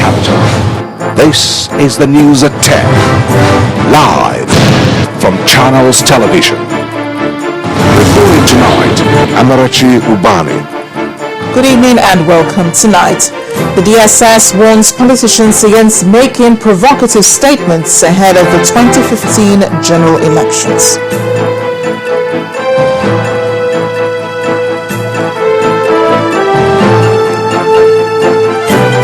capital. This is the news at 10, live from Channels Television. Reporting tonight, Amarachi Ubani. Good evening and welcome tonight. The DSS warns politicians against making provocative statements ahead of the 2015 general elections.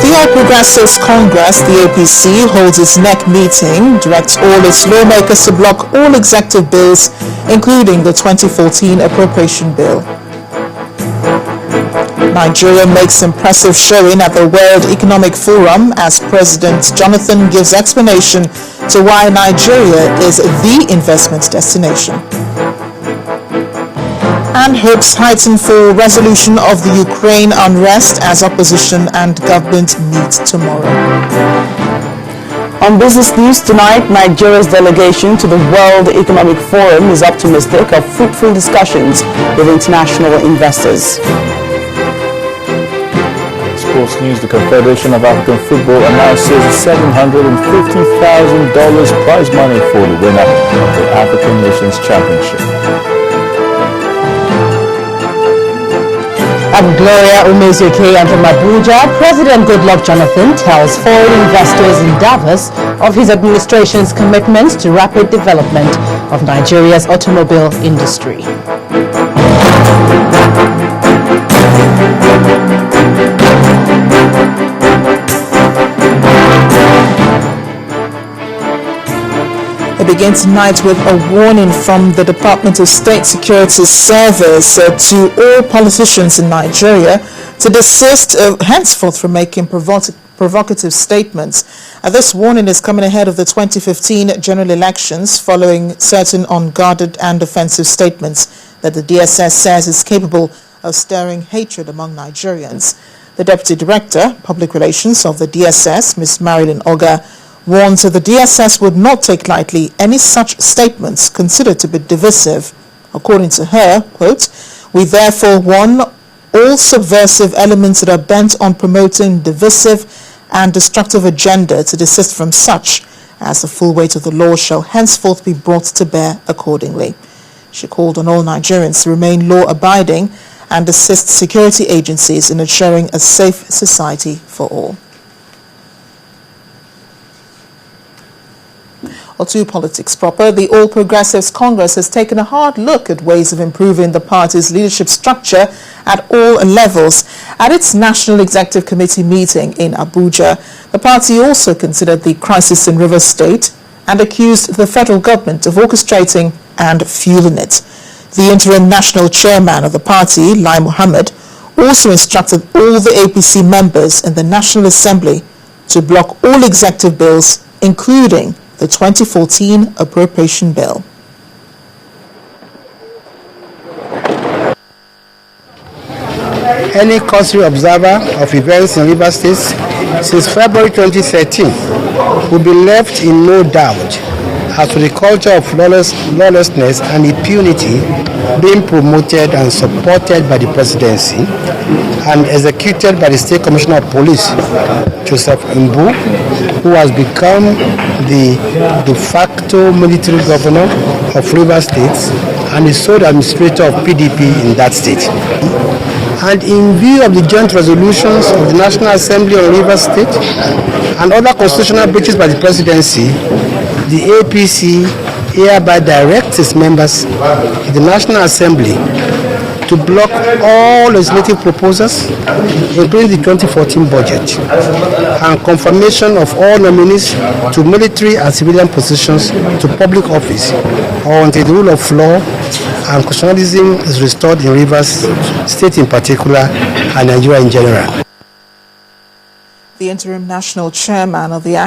The All Progressives Congress, the APC, holds its NEC meeting, directs all its lawmakers to block all executive bills, including the 2014 appropriation bill. Nigeria makes impressive showing at the World Economic Forum as President Jonathan gives explanation to why Nigeria is the investment destination. And hopes heighten for resolution of the Ukraine unrest as opposition and government meet tomorrow. On business news tonight, Nigeria's delegation to the World Economic Forum is optimistic of fruitful discussions with international investors. Sports news, the Confederation of African Football announces $750,000 prize money for the winner of the African Nations Championship. I'm Gloria Umezuke, and from Abuja, President Goodluck Jonathan tells foreign investors in Davos of his administration's commitment to rapid development of Nigeria's automobile industry. We begin tonight with a warning from the Department of State Security Service to all politicians in Nigeria to desist henceforth from making provocative statements. This warning is coming ahead of the 2015 general elections following certain unguarded and offensive statements that the DSS says is capable of stirring hatred among Nigerians. The Deputy Director, Public Relations of the DSS, Ms. Marilyn Oga, warns that the DSS would not take lightly any such statements considered to be divisive. According to her, quote, "We therefore warn all subversive elements that are bent on promoting divisive and destructive agenda to desist from such, as the full weight of the law shall henceforth be brought to bear accordingly." She called on all Nigerians to remain law-abiding and assist security agencies in ensuring a safe society for all. Or to politics proper, the All Progressives Congress has taken a hard look at ways of improving the party's leadership structure at all levels. At its National Executive Committee meeting in Abuja, the party also considered the crisis in Rivers State and accused the federal government of orchestrating and fueling it. The interim national chairman of the party, Lai Mohammed, also instructed all the APC members in the National Assembly to block all executive bills, including the 2014 appropriation bill. Any cursory observer of events in Rivers State since February 2013 will be left in no doubt as to the culture of lawlessness and impunity being promoted and supported by the presidency and executed by the State Commissioner of Police, Joseph Mbu, who has become the de facto military governor of Rivers State and the sole administrator of PDP in that state. And in view of the joint resolutions of the National Assembly on Rivers State and other constitutional breaches by the presidency, the APC hereby directs its members in the National Assembly to block all legislative proposals, including the 2014 budget, and confirmation of all nominees to military and civilian positions to public office, or until the rule of law and constitutionalism is restored in Rivers State in particular and Nigeria in general. The interim national chairman of the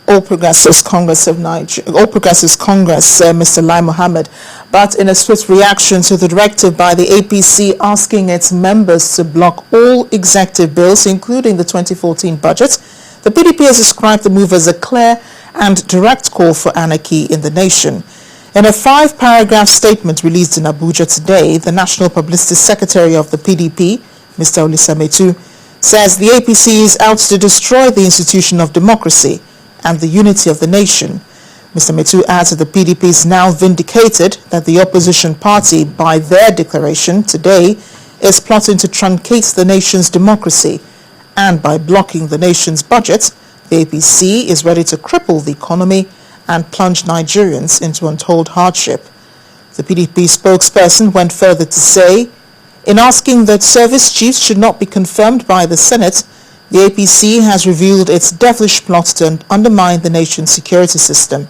All Progressives Congress, Mr. Lai Mohammed, but in a swift reaction to the directive by the APC asking its members to block all executive bills, including the 2014 budget, the PDP has described the move as a clear and direct call for anarchy in the nation. In a 5-paragraph statement released in Abuja today, the National Publicity Secretary of the PDP, Mr. Olisametu, says the APC is out to destroy the institution of democracy and the unity of the nation. Mr. Metu adds that the PDP is now vindicated that the opposition party, by their declaration today, is plotting to truncate the nation's democracy, and by blocking the nation's budget, the APC is ready to cripple the economy and plunge Nigerians into untold hardship. The PDP spokesperson went further to say, in asking that service chiefs should not be confirmed by the Senate, the APC has revealed its devilish plot to undermine the nation's security system,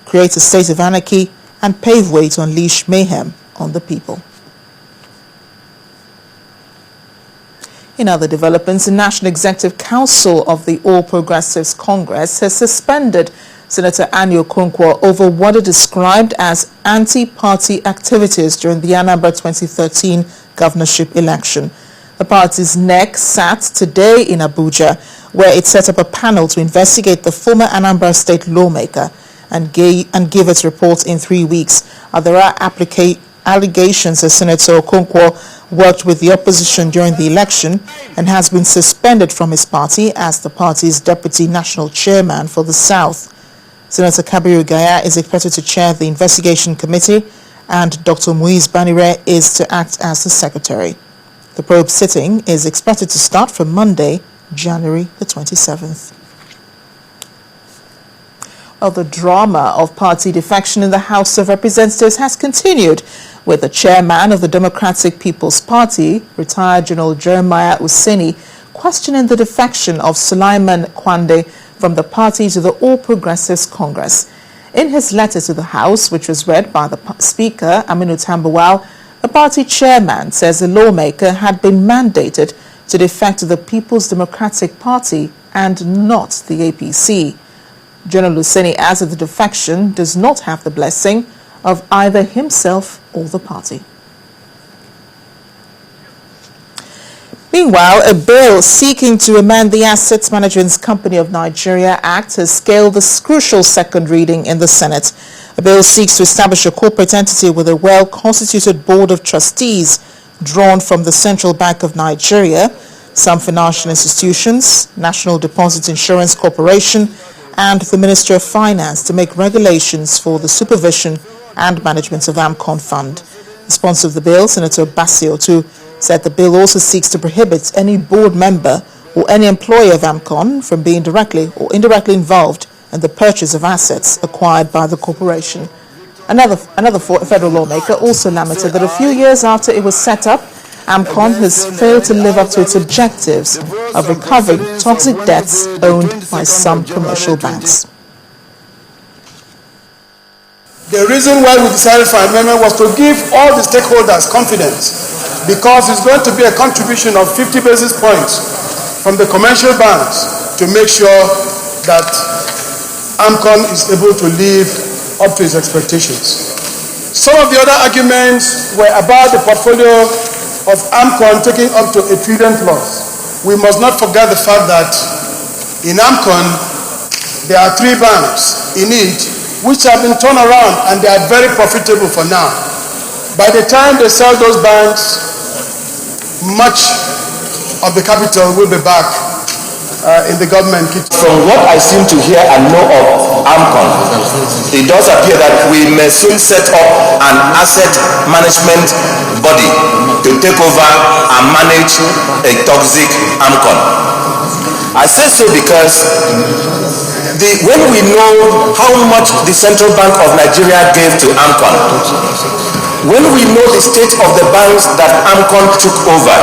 create a state of anarchy, and pave way to unleash mayhem on the people. In other developments, the National Executive Council of the All Progressives Congress has suspended Senator Annie Okonkwo over what it described as anti-party activities during the Anambra 2013 governorship election. The party's NEC sat today in Abuja, where it set up a panel to investigate the former Anambra State lawmaker and give its report in 3 weeks. There are allegations that Senator Okonkwo worked with the opposition during the election and has been suspended from his party as the party's deputy national chairman for the South. Senator Kabiru Gaya is expected to chair the investigation committee, and Dr. Muiz Banire is to act as the secretary. The probe sitting is expected to start from Monday, January the 27th. Well, the drama of party defection in the House of Representatives has continued, with the chairman of the Democratic People's Party, retired General Jeremiah Useni, questioning the defection of Sulaiman Kwande from the party to the All Progressives Congress. In his letter to the House, which was read by the Speaker, Aminu Tambawal, the party chairman says the lawmaker had been mandated to defect to the People's Democratic Party and not the APC. General Useni adds that the defection does not have the blessing of either himself or the party. Meanwhile, a bill seeking to amend the Asset Management Company of Nigeria Act has scaled the crucial second reading in the Senate. The bill seeks to establish a corporate entity with a well-constituted board of trustees drawn from the Central Bank of Nigeria, some financial institutions, National Deposit Insurance Corporation, and the Ministry of Finance to make regulations for the supervision and management of AMCON Fund. The sponsor of the bill, Senator Bassi Otu, said the bill also seeks to prohibit any board member or any employee of AMCON from being directly or indirectly involved in the purchase of assets acquired by the corporation. Another federal lawmaker also lamented that a few years after it was set up, AMCON has failed to live up to its objectives of recovering toxic debts owned by some commercial banks. The reason why we decided for amendment was to give all the stakeholders confidence, because it's going to be a contribution of 50 basis points from the commercial banks to make sure that AMCON is able to live up to its expectations. Some of the other arguments were about the portfolio of AMCON taking up to $1 trillion plus. We must not forget the fact that in AMCON there are 3 banks in it which have been turned around and they are very profitable for now. By the time they sell those banks, much of the capital will be back in the government. From what I seem to hear and know of AMCON, it does appear that we may soon set up an asset management body to take over and manage a toxic AMCON. I say so because when we know how much the Central Bank of Nigeria gave to AMCON, when we know the state of the banks that AMCON took over,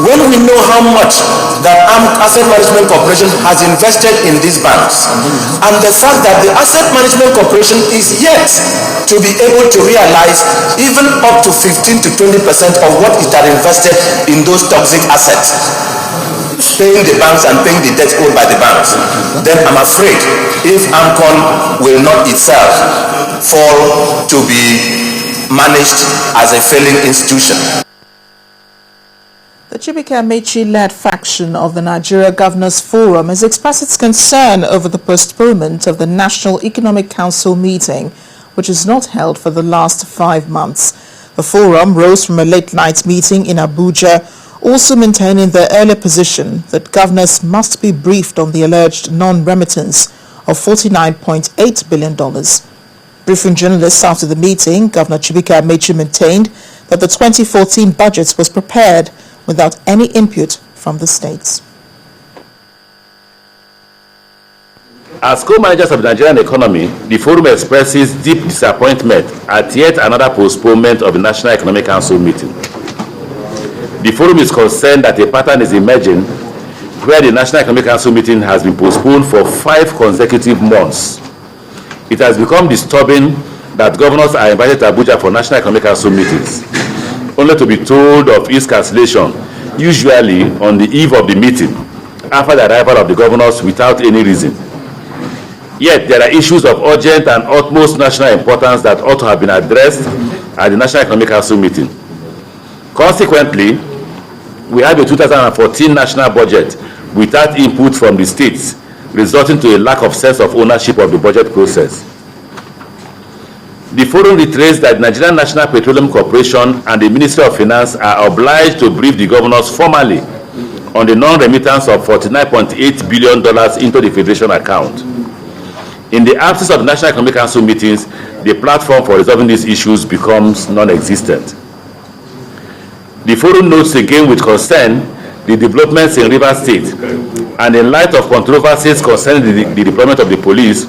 when we know how much that Asset Management Corporation has invested in these banks, and the fact that the Asset Management Corporation is yet to be able to realize even up to 15 to 20% of what it had invested in those toxic assets, paying the banks and paying the debts owed by the banks, then I'm afraid if AMCON will not itself fall to be managed as a failing institution. The Chibike Amechi-led faction of the Nigeria Governors Forum has expressed its concern over the postponement of the National Economic Council meeting, which is not held for the last 5 months. The forum rose from a late-night meeting in Abuja also maintaining their earlier position that governors must be briefed on the alleged non-remittance of $49.8 billion. Briefing journalists after the meeting, Governor Chibuike Amechi maintained that the 2014 budget was prepared without any input from the states. As co-managers of the Nigerian economy, the forum expresses deep disappointment at yet another postponement of the National Economic Council meeting. The forum is concerned that a pattern is emerging where the National Economic Council meeting has been postponed for 5 consecutive months. It has become disturbing that governors are invited to Abuja for National Economic Council meetings, only to be told of its cancellation, usually on the eve of the meeting, after the arrival of the governors without any reason. Yet there are issues of urgent and utmost national importance that ought to have been addressed at the National Economic Council meeting. Consequently, we have a 2014 national budget without input from the states, resulting to a lack of sense of ownership of the budget process. The forum reiterates that the Nigerian National Petroleum Corporation and the Ministry of Finance are obliged to brief the governors formally on the non-remittance of $49.8 billion into the Federation account. In the absence of National Economic Council meetings, the platform for resolving these issues becomes non-existent. The forum notes again with concern the developments in Rivers State, and in light of controversies concerning the deployment of the police,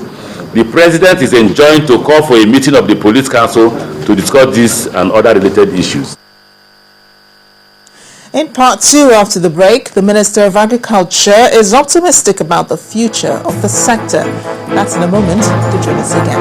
the President is enjoined to call for a meeting of the Police Council to discuss this and other related issues. In part 2 after the break, the Minister of Agriculture is optimistic about the future of the sector. That's in a moment. To join us again.